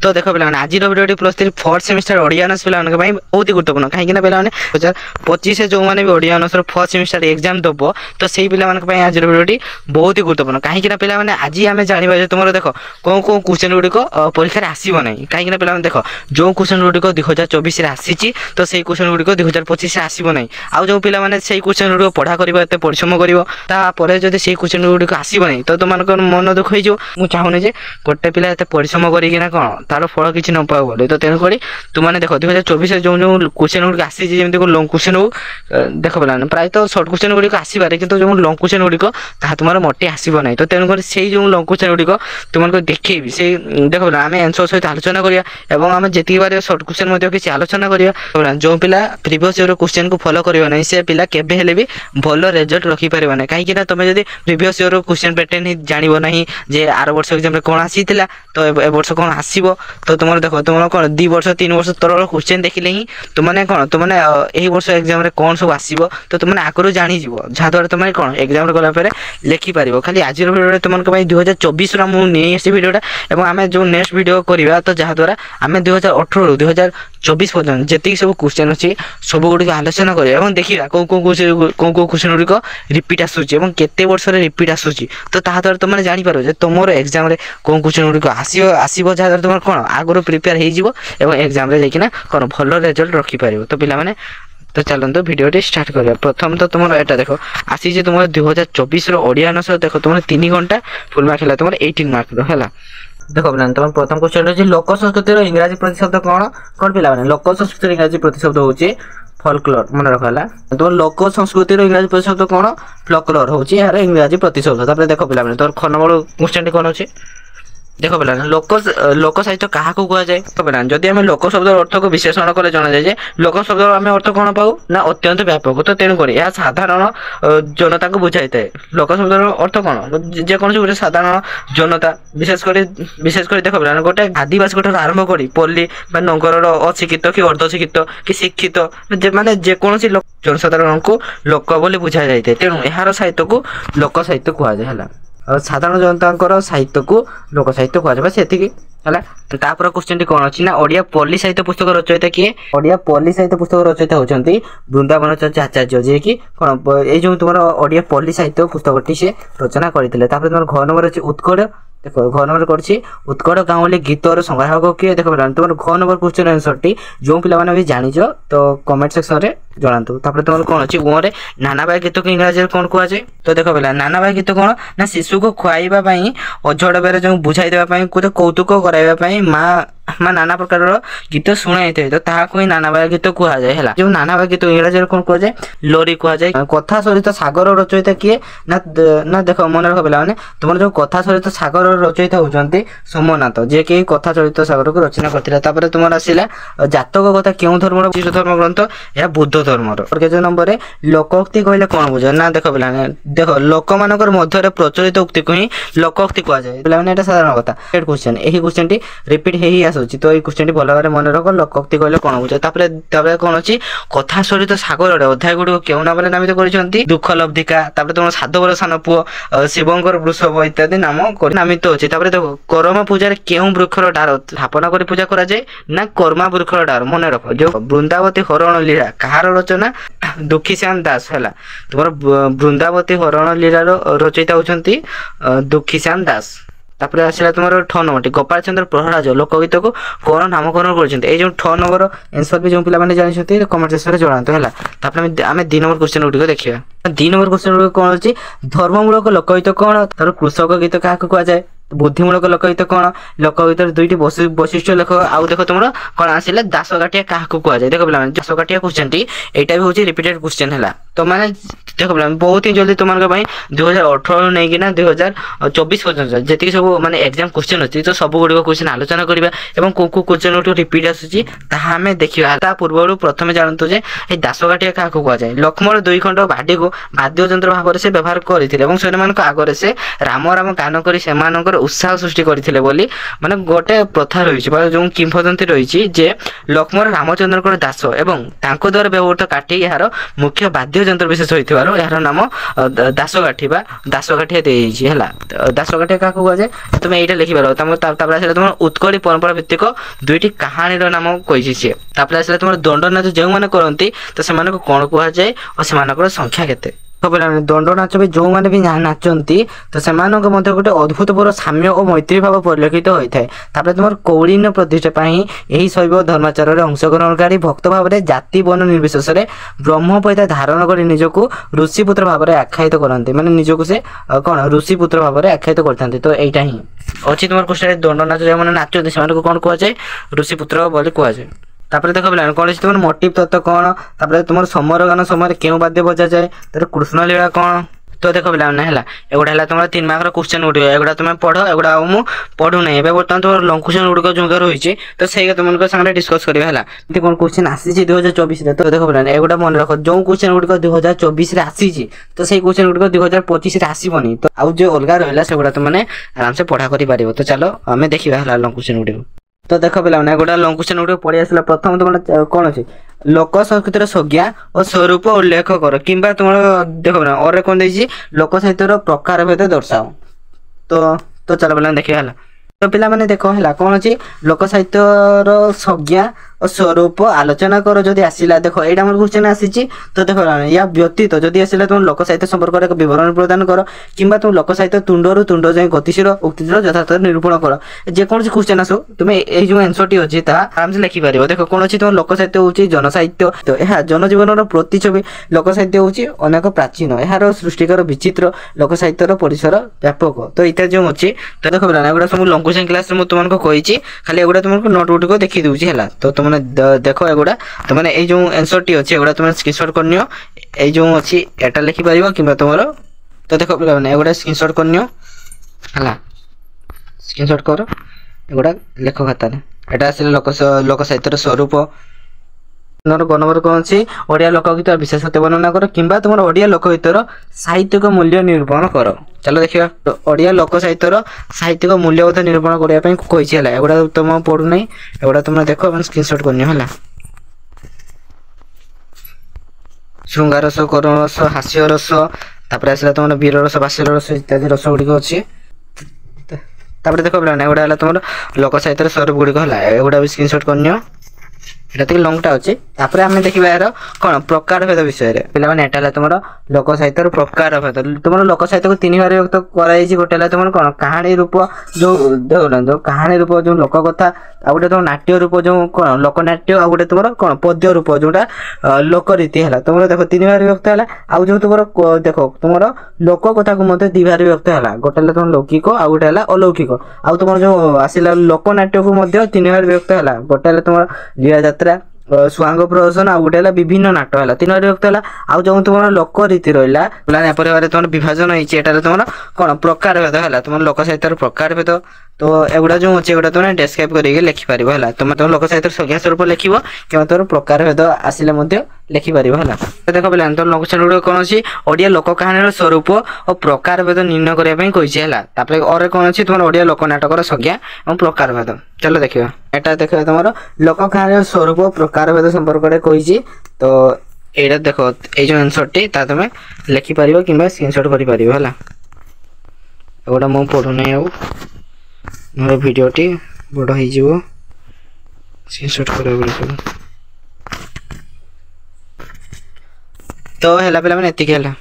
तो देख पे आज video +3 4th semester Odia honours पे बहुत ही गुरुत्वपूर्ण कहीं पे 2025 जो मैंने भी Odia honours 4th semester exam दब तो से पे आज भिडियो बहुत ही गुरुत्वपूर्ण कहीं पे आज आम जाना तुम देख कौन कौन क्वेश्चन गुड़िक परीक्षा आसो ना कहीं पे देख जो क्वेश्चन गुड़िक 2024 आसी तो से क्वेश्चन गुड़िक 2025 आसो ना आउ जो पे से क्वेश्चन गुड़िक पढ़ा कर परिश्रम कर जब से क्वेश्चन गुड़िक आसो ना तो तुम मन दुख हो चाहूनी जे गोटे पिला परिश्रम करना कौन तार फल किसी न पाओ बोले तो तेणुक तुमने देख 2024 जो जो क्वेश्चन गुड़िक आसी जमी लंग क्वेश्चन हो देख पे प्रायत सर्ट क्वेश्चन गुड़िक आसवे कि जो लंग क्वेश्चन गुड़िक तुम मोटे आसो ना तो तेणुक से जो लंग क्वेश्चन गुड़िक तुमको देखी से देख पे आम आंसर सहित आलोचना करा आम जी बार सर्ट क्वेश्चन किसी आलोचना करा जो पिला प्रिवियस ईयर क्वेश्चन को फॉलो करियो नहीं से पिला केबे हेले भी भल रिजल्ट रखी पारिबो ना कहीं ना तुम जब प्रिवियस ईयर क्वेश्चन पैटर्न ही जानबो नहीं जे आर वर्ष एग्जाम रे कोन आसी थिला तो ए वर्ष कोन आसीबो तो तुम देखो तुम कोन 2 वर्ष 3 वर्ष तोर क्वेश्चन देखिले ही तुमने कोन तुमने एही वर्ष एग्जाम रे कोन सब आसीबो तो तुमने आगरो जानि जीवो जहा द्वारा तुमने कोन एग्जाम रे गला परे लिखि पारिबो खाली आज रो वीडियो तुमनको भाई 2024 रा मु नै एसी वीडियोटा एवं आमे जो नेक्स्ट वीडियो करबा तो जहा द्वारा आमे 2018 रो 2024 पर्यंत जति सब क्वेश्चन अछि सब गुडी आलोचना करिया एवं देखिबा को क्वेश्चन गुडी को रिपीट आसुची एवं केते वर्ष रे रिपीट आसुची तो ताहा द्वारा तुमने जानि पारो जे तुमरो एग्जाम रे को क्वेश्चन गुडी को आसीबो जहा द्वारा तुम कोन आगरो प्रिपेयर हे जिवो एवं एग्जाम रे जाकिना कोन भलो रिजल्ट रखि पारिबो तो पिला माने तो चलते भिडियो स्टार्ट करिया प्रथम तो तुम एटा देखो आसी जे तुम 2024 रो ओडिया ऑनर्स देखो तुम 3 घंटा फुल मार्क है तुम 18 मार्क रो हैला देखो पिला तुम प्रथम क्वेश्चन जे लोक संस्कृति रो इंग्रजी प्रतिशब्द कोन पिला माने लोक संस्कृति रो इंग्रजी प्रतिशब्द होची फॉल्कलोर मन रखला तो लोक संस्कृति रो इंग्रजी प्रतिशब्द कोन फ्लोकलोर होची यार इंग्रजी प्रतिशब्द तापर देखो पिला माने तोर ख नंबर क्वेश्चन कोन होची देखो पिला लोक साहित्य क्या कह जाए तो पिला जदि आम लोक शब्द अर्थ को विशेषण कले जना जाए लोक शब्द आम अर्थ कौन पाऊ ना अत्यंत व्यापक तो तेणुक यह साधारण जनता को बुझाई थाए लोक शब्द अर्थ कौन जेकोसी गोटे साधारण जनता विशेषकर देख पिला गोटे आदिवासी गोटे आरंभ कर पल्ली नगर अशिक्षित कि अर्धशिक्षित कि शिक्षित माने जेकोसी जनसाधारण को लोक बोली बुझा जाए तेणु यार साहित्य को लोक साहित्य कह जाए साधारण जनता साहित्य को लोक साहित्य कह से तापर क्वेश्चन कौन अच्छी ना ओडिया पल्ली साहित्य पुस्तक रचयिता किए ओडिया पल्ली साहित्य पुस्तक रचयिता होती वृंदावन चंद्र आचार्य जी कि कौन ये जो तुम ओडिया पल्ली साहित्य पुस्तक से रचना करते तुम घ नंबर अच्छी उत्कल देखो घ नंबर कर उत्कल गाँवली गीतर संग्राहक किए देख तुम घ नंबर क्वेश्चन आंसर टी जो पिला भी जानिच तो कमेंट सेक्शन रे जनातु तापर तुम कौन अच्छी ओरे नानाबाई गीत को इंग्राजी कौन कहुए तो देख पे नानाबाई गीत कौन ना शिशु को खुआइबा अझड़ बेर जो बुझाई देवाई गोटे कौतुक कराइबा माँ नाना प्रकार गीत शुणाई थे तो ताकू ही नानाबाई गीत कहुए है जो नानाबाई गीत इंग्राजी कौन कहुए लोरी कहुए कथा सहित सागर रचयिता किए ना देख मन रख पे तुम जो कथा सहित सागर रचयिता होती सोमनाथ जे कि कथा सहित सागर को रचना करता तुम आसला जातक कथा क्यों धर्म धर्म ग्रंथ यह बुद्ध धर्म केजे नंबर लोकोक्ति कहले कौन बुझ ना देख पे देख लोक मान मध्य प्रचलित उक्ति को ही लोकोक्ति कह जाए पे साधारण कथा क्वेश्चन यही क्वेश्चन टी रिपीट ही आसूची तो ये क्वेश्चन भल भाव मन रख लोकोक्ति कहले कौन बुझे कौन अच्छी कथा सहित सागर अध्याय गुड़िक क्यों नाम नामित कर दुख लब्धिका तुम साधवर सान पुओ शिवंकर वृषभ इत्यादि नाम नामित अच्छी देखो कर्म पूजा क्यों वृक्षर डार स्थापना कर पूजा करा जाए ना कर्मा वृक्षर डार मन रख जो वृंदावती हरण लीला कहार रचना दुखीश्याम दास है तुम वृंदावती हरण लीला रचयिता होती दुखीश्याम दास तापर आसला तुम ठ नंबर गोपाल चंद्र प्रहराज लोकगीत को कौन नामकरण कर ठ नंबर आंसर भी जो पिला जानते कमेंट सेक्शन में जनातु है आम 2 नंबर क्वेश्चन गुड़िक देखा 2 नंबर क्वेश्चन गुड़िक कौन अच्छी धर्ममूलक लोकगीत कौन तार कृषक गीत क्या कहुए बुद्धिमूलक लोकगीत कौन लोकगीत 2टी वैशिष्ट्य लेख आउ देख तुम कौन आसला दासकाठिया क्या कहुए देख पे दासकाठिया क्वेश्चन टी यहाँ भी हूँ रिपीटेड क्वेश्चन है तो मैंने देख पे बहुत ही जल्दी तुम 2018 नहीं कि 2024 पर्यटन जी सब माने एग्जाम क्वेश्चन अच्छी तो सब गुड़िक क्वेश्चन आलोचना करवा कौ क्वेश्चन गुट रिपीट आसूसी आम देखा पूर्व प्रथम जानतु जे दासकाठिया क्या कहुए लक्ष्मण 2 खंड बाडी को वाद्य यंत्र भाव से व्यवहार करते आगे से राम राम गान कर उत्साह सृष्टि करते बोली माने गोटे प्रथा रही जो किंवदंती रही जे लक्ष्मण रामचंद्र दास एवं द्वारा व्यवहृत काठी यार मुख्य वाद्य ଯନ୍ତ୍ର ବିଶେଷ ହୋଇଥିବାରୁ ଏହାର ନାମ ଦାସକାଠି ବା ଦାସକାଠିଆ ଦିଆଯାଇଛି ହେଲା। ଦାସକାଠିଆ କାହାକୁ କୁହାଯାଏ ତମେ ଏଇଟା ଲେଖିପାରିବ। ତାପରେ ଆସିଲା ତମର ଉତ୍କଳୀ ପରମ୍ପରା ଭିତ୍ତିକ ଦୁଇଟି କାହାଣୀର ନାମ କହିଛି ସିଏ। ତାପରେ ଆସିଲା ତମର ଦଣ୍ଡ ନାଚ ଯେଉଁମାନେ କରନ୍ତି ତ ସେମାନଙ୍କୁ କଣ କୁହାଯାଏ ଓ ସେମାନଙ୍କର ସଂଖ୍ୟା କେତେ। ଦଣ୍ଡ ନାଚ ବି ଯେଉଁମାନେ ବି ନାଚନ୍ତି ତ ସେମାନଙ୍କ ମଧ୍ୟ ଗୋଟେ ଅଦ୍ଭୁତପୂର୍ବ ସାମ୍ୟ ଓ ମୈତ୍ରୀ ଭାବ ପରିଲକ୍ଷିତ ହୋଇଥାଏ। ତାପରେ ତୁମର କୌଳିନ୍ୟ ପ୍ରତିଷ୍ଠା ପାଇଁ ଏହି ଶୈବ ଧର୍ମାଚାରରେ ଅଂଶଗ୍ରହଣକାରୀ ଭକ୍ତ ଭାବରେ ଜାତି ବର୍ଣ୍ଣ ନିର୍ବିଶେଷରେ ବ୍ରହ୍ମପୈତା ଧାରଣ କରି ନିଜକୁ ଋଷିପୁତ୍ର ଭାବରେ ଆଖ୍ୟାୟିତ କରନ୍ତି। ମାନେ ନିଜକୁ ସେ କଣ ଋଷିପୁତ୍ର ଭାବରେ ଆଖ୍ୟାୟିତ କରିଥାନ୍ତି। ତ ଏଇଟା ହିଁ ଅଛି ତୁମର କୋଶ୍ଚିନ୍। ଦଣ୍ଡ ନାଚ ଯେଉଁମାନେ ନାଚନ୍ତି ସେମାନଙ୍କୁ କଣ କୁହାଯାଏ ଋଷିପୁତ୍ର ବୋଲି କୁହାଯାଏ। ତାପରେ ଦେଖ ପିଲା କଣ ଅଛି ତୁମର ମୋଟିଭ ତତ୍ତ୍ୱ କଣ। ତାପରେ ତୁମର ସମର ଗାନ ସମୟରେ କେଉଁ ବାଦ୍ୟ ବଜାଯାଏ। ତାପରେ କୃଷ୍ଣ ଲୀଳା କଣ। ତ ଦେଖ ପିଲାମାନେ ହେଲା ଏଗୁଡ଼ା ହେଲା ତୁମର 3 ମାର୍କର କ୍ୱେଶ୍ଚିନ୍ ଗୁଡ଼ିକ। ଏଗୁଡ଼ା ତୁମେ ପଢ଼। ଏଗୁଡ଼ା ଆଉ ମୁଁ ପଢ଼ୁନାହିଁ। ଏବେ ବର୍ତ୍ତମାନ ତୁମର ଲଙ୍ଗ କ୍ୱେଶ୍ଚିନ୍ ଗୁଡ଼ିକ ଯେଉଁ ରହିଛି ତ ସେଇଟା ତୁମମାନଙ୍କ ସାଙ୍ଗରେ ଡିସ୍କସ୍ କରିବା ହେଲା। ଏମିତି କ'ଣ କ୍ୱେଶ୍ଚିନ୍ ଆସିଛି 2024ରେ। ତ ଦେଖ ପିଲାମାନେ ଏଗୁଡ଼ା ମନେ ରଖ। ଯେଉଁ କ୍ୱେଶ୍ଚିନ୍ ଗୁଡ଼ିକ 2024ରେ ଆସିଛି ତ ସେଇ କ୍ୱେଶ୍ଚିନ୍ ଗୁଡ଼ିକ 2025ରେ ଆସିବନି। ତ ଆଉ ଯେଉଁ ଅଲଗା ରହିଲା ସେଗୁଡ଼ା ତୁମେ ଆରାମସେ ପଢ଼ା କରିପାରିବ। ତ ଚାଲ ଆମେ ଦେଖିବା ହେଲା ଲଙ୍ଗ କ୍ୱେଶ୍ଚିନ୍ ଗୁଡ଼ିକ। ତ ଦେଖ ପିଲାମାନେ ଏଗୁଡ଼ା ଲଙ୍ଗ କ୍ୱେଶ୍ଚିନ୍ ଗୁଡ଼ିକ ପଢ଼ି ଆସିଲା। ପ୍ରଥମ ତୁମର କ'ଣ ଅଛି ଲୋକ ସଂସ୍କୃତିର ସଂଜ୍ଞା ଓ ସ୍ୱରୂପ ଉଲ୍ଲେଖ କର କିମ୍ବା ତୁମର ଦେଖ ଅରେ କ'ଣ ଦେଇଛି ଲୋକ ସାହିତ୍ୟର ପ୍ରକାର ଭେଦ ଦର୍ଶାଅ। ତ ଚାଲ ପିଲାମାନେ ଦେଖିବା ହେଲା। ତ ପିଲାମାନେ ଦେଖ ହେଲା କ'ଣ ଅଛି ଲୋକ ସାହିତ୍ୟର ସଂଜ୍ଞା ଓ ସ୍ୱରୂପ ଆଲୋଚନା କର ଯଦି ଆସିଲା। ଦେଖ ଏଇଟା ଆମର କ୍ୱେଶ୍ଚିନ୍ ଆସିଛି। ତ ଦେଖ ୟା ବ୍ୟତୀତ ଯଦି ଆସିଲା ତୁମ ଲୋକ ସାହିତ୍ୟ ସମ୍ପର୍କରେ ଏକ ବିବରଣୀ ପ୍ରଦାନ କର କିମ୍ବା ତୁମ ଲୋକ ସାହିତ୍ୟ ତୁଣ୍ଡରୁ ତୁଣ୍ଡ ଯାଏଁ ଗତିଶୀଳ ଉକ୍ତିର ଯଥାର୍ଥ ନିରୂପଣ କର। ଯେକୌଣସି କ୍ୱେଶ୍ଚିନ୍ ଆସୁ ତୁମେ ଏଇ ଯେଉଁ ଆନ୍ସରଟି ଅଛି ତାହା ଆରାମସେ ଲେଖିପାରିବ। ଦେଖ କ'ଣ ଅଛି ତୁମ ଲୋକ ସାହିତ୍ୟ ହେଉଛି ଜନସାହିତ୍ୟ। ତ ଏହା ଜନଜୀବନର ପ୍ରତିଛବି। ଲୋକ ସାହିତ୍ୟ ହେଉଛି ଅନେକ ପ୍ରାଚୀନ। ଏହାର ସୃଷ୍ଟିକାର ବିଚିତ୍ର ଲୋକ ସାହିତ୍ୟର ପରିସର ବ୍ୟାପକ। ତ ଏଇଟା ଯେଉଁ ଅଛି ତ ଦେଖ ଏଗୁଡ଼ା ସବୁ ଲଙ୍ଗ କ୍ୱେଶ୍ଚିନ୍ କ୍ଲାସ୍ରେ ମୁଁ ତୁମକୁ କହିଛି। ଖାଲି ଏଗୁଡ଼ା ତୁମକୁ ନୋଟ୍ ଗୁଡ଼ିକ ଦେଖି ଦେଉଛି ହେଲା। ତ ତୁମେ ଦେଖ ଏଗୁଡ଼ା ତୁମେ ଏଇ ଯେଉଁ ଆନ୍ସରଟି ଅଛି ଏଗୁଡ଼ା ତୁମେ ସ୍କ୍ରିନଶଟ୍ କରିନିଅ। ଏଇ ଯେଉଁ ଅଛି ଏଟା ଲେଖିପାରିବ କିମ୍ବା ତୁମର ତ ଦେଖ ପିଲାମାନେ ଏଗୁଡ଼ା ସ୍କ୍ରିନଶଟ୍ କରିନିଅ ହେଲା। ସ୍କ୍ରିନଶଟ୍ କର ଏଗୁଡ଼ା ଲେଖ ଖାତାରେ। ଏଟା ଆସିଲେ ଲୋକ ସାହିତ୍ୟର ସ୍ୱରୂପ। ଗଣବର କ'ଣ ଅଛି ଓଡ଼ିଆ ଲୋକଗୀତର ବିଶେଷତ୍ୱ ବର୍ଣ୍ଣନା କର କିମ୍ବା ତୁମର ଓଡ଼ିଆ ଲୋକଗୀତର ସାହିତ୍ୟିକ ମୂଲ୍ୟ ନିରୂପଣ କର। ଚାଲ ଦେଖିବା ଓଡ଼ିଆ ଲୋକ ସାହିତ୍ୟର ସାହିତ୍ୟିକ ମୂଲ୍ୟବୋଧ ନିରୂପଣ କରିବା ପାଇଁ କହିଛି ହେଲା। ଏଗୁଡ଼ା ତୁମ ପଢ଼ୁନାହିଁ। ଏଗୁଡ଼ା ତୁମେ ଦେଖ ଏବଂ ସ୍କ୍ରିନଶଟ୍ କରିନିଅ ହେଲା। ଶୃଙ୍ଗାର ରସ କରୁଣ ରସ ହାସ୍ୟ ରସ ତାପରେ ଆସିଲା ତୁମର ବୀର ରସ ବାସ୍ୟ ରସ ଇତ୍ୟାଦି ରସ ଗୁଡ଼ିକ ଅଛି। ତାପରେ ଦେଖ ପିଲାମାନେ ଏଗୁଡ଼ା ହେଲା ତୁମର ଲୋକ ସାହିତ୍ୟର ସ୍ୱରୂପ ଗୁଡ଼ିକ ହେଲା। ଏଗୁଡ଼ା ବି ସ୍କ୍ରିନଶଟ୍ କରିନିଅ। এটা থেকে লংটা ଅଛି। ତାପରେ ଆମେ ଦେଖିବା ଏହାର କ'ଣ ପ୍ରକାର ଭେଦ ବିଷୟରେ। ପିଲାମାନେ ଏଟା ହେଲା ତୁମର ଲୋକ ସାହିତ୍ୟର ପ୍ରକାର ଭେଦ। ତୁମର ଲୋକ ସାହିତ୍ୟକୁ 3 ଭାଗରେ ବିଭକ୍ତ କରାଯାଇଛି। ଗୋଟେ ହେଲା ତୁମର କ'ଣ କାହାଣୀ ରୂପ ଯେଉଁ କାହାଣୀ ରୂପ ଯେଉଁ ଲୋକ କଥା, ଆଉ ଗୋଟେ ତୁମର ନାଟ୍ୟ ରୂପ ଯେଉଁ କ'ଣ ଲୋକନାଟ୍ୟ, ଆଉ ଗୋଟେ ତୁମର କ'ଣ ପଦ୍ୟ ରୂପ ଯେଉଁଟା ଲୋକରୀତି ହେଲା। ତୁମର ଦେଖ 3 ଭାଗରେ ବିଭକ୍ତ ହେଲା। ଆଉ ଯେଉଁ ତୁମର ଦେଖ ତୁମର ଲୋକ କଥାକୁ ମଧ୍ୟ 2 ଭାଗରେ ବିଭକ୍ତ ହେଲା। ଗୋଟେ ହେଲା ତୁମର ଲୌକିକ ଆଉ ଗୋଟେ ହେଲା ଅଲୌକିକ। ଆଉ ତୁମର ଯେଉଁ ଆସିଲା ଲୋକନାଟ୍ୟକୁ ମଧ୍ୟ 3 ଭାଗରେ ବିଭକ୍ତ ହେଲା। ଗୋଟେ ହେଲା ତୁମର ଲୀଳା ଯାତ୍ରା ସ୍ୱାଙ୍ଗ ପ୍ରଦର୍ଶନ ଆଉ ଗୋଟେ ହେଲା ବିଭିନ୍ନ ନାଟ ହେଲା। 3 ଭାଗରେ ବିଭକ୍ତ ହେଲା। ଆଉ ଯେଉଁ ତୁମର ଲୋକରୀତି ରହିଲା ଏପରି ଭାବରେ ତୁମର ବିଭାଜନ ହେଇଛି। ଏଠାରେ ତୁମର କ'ଣ ପ୍ରକାର ଭେଦ ହେଲା। ତୁମର ଲୋକ ସାହିତ୍ୟର ପ୍ରକାର ଭେଦ। ତ ଏଗୁଡ଼ା ଯେଉଁ ଅଛି ଏଗୁଡ଼ା ତୁମେ ଡେସ୍କ୍ରାଇବ୍ କରିକି ଲେଖିପାରିବ ହେଲା। ତୁମେ ତୁମ ଲୋକ ସାହିତ୍ୟର ସଂଜ୍ଞା ସ୍ୱରୂପ ଲେଖିବ କିମ୍ବା ତୁମର ପ୍ରକାର ଭେଦ ଆସିଲେ ମଧ୍ୟ ଲେଖିପାରିବ ହେଲା। ଦେଖ ପିଲାମାନେ ତୁମ ଲୋକ ସାହିତ୍ୟ ଗୁଡ଼ିକ କ'ଣ ଅଛି ଓଡ଼ିଆ ଲୋକ କାହାଣୀର ସ୍ୱରୂପ ଓ ପ୍ରକାର ଭେଦ ନିର୍ଣ୍ଣୟ କରିବା ପାଇଁ କହିଛି ହେଲା। ତାପରେ ଅରେ କ'ଣ ଅଛି ତୁମର ଓଡ଼ିଆ ଲୋକ ନାଟକର ସଂଜ୍ଞା ଏବଂ ପ୍ରକାର ଭେଦ। ଚାଲ ଦେଖିବା ଏଟା ଦେଖିବା ତୁମର ଲୋକ କାହାଣୀର ସ୍ୱରୂପ ପ୍ରକାର ଭେଦ ସମ୍ପର୍କରେ କହିଛି। ତ এইটা দেখো এই যে আনসারটি তা তুমি লেখিপারিব কিংবা স্ক্রিনশট করিপারিব ହେଲା। এগুলা ମୁଁ ପଢ଼ୁନି ଆଉ ମୋର ଭିଡ଼ିଓଟି ବଡ଼ ହେଇଯିବ। ସ୍କ୍ରିନଶଟ୍ କରିବାକୁ ପଡ଼ିବ। ତ ହେଲା ପିଲାମାନେ ଏତିକି ହେଲା।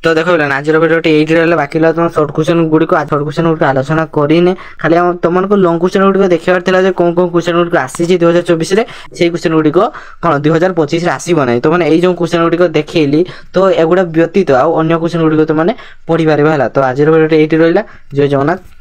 तो देखो आज भिडियोटी ये बाकी तुम सर्ट क्वेश्चन गुड़िक सर्ट क्वेश्चन गुड़िक आलोचना करने खाली तुमको लंग क्वेश्चन गुड़िक देखार था कौन कौन क्वेश्चन गुड़िक आसी 2024 से क्वेश्चन गुड़िक कौन 2025 आसब ना। तो मैंने जो क्वेश्चन गुड़िक देखली तो एगुड़ा व्यतीत आउ अन्य क्वेश्चन गुड़िक तुमने पढ़ी पार है। तो आज भिडियोटी ये रहा। जय जगन्नाथ।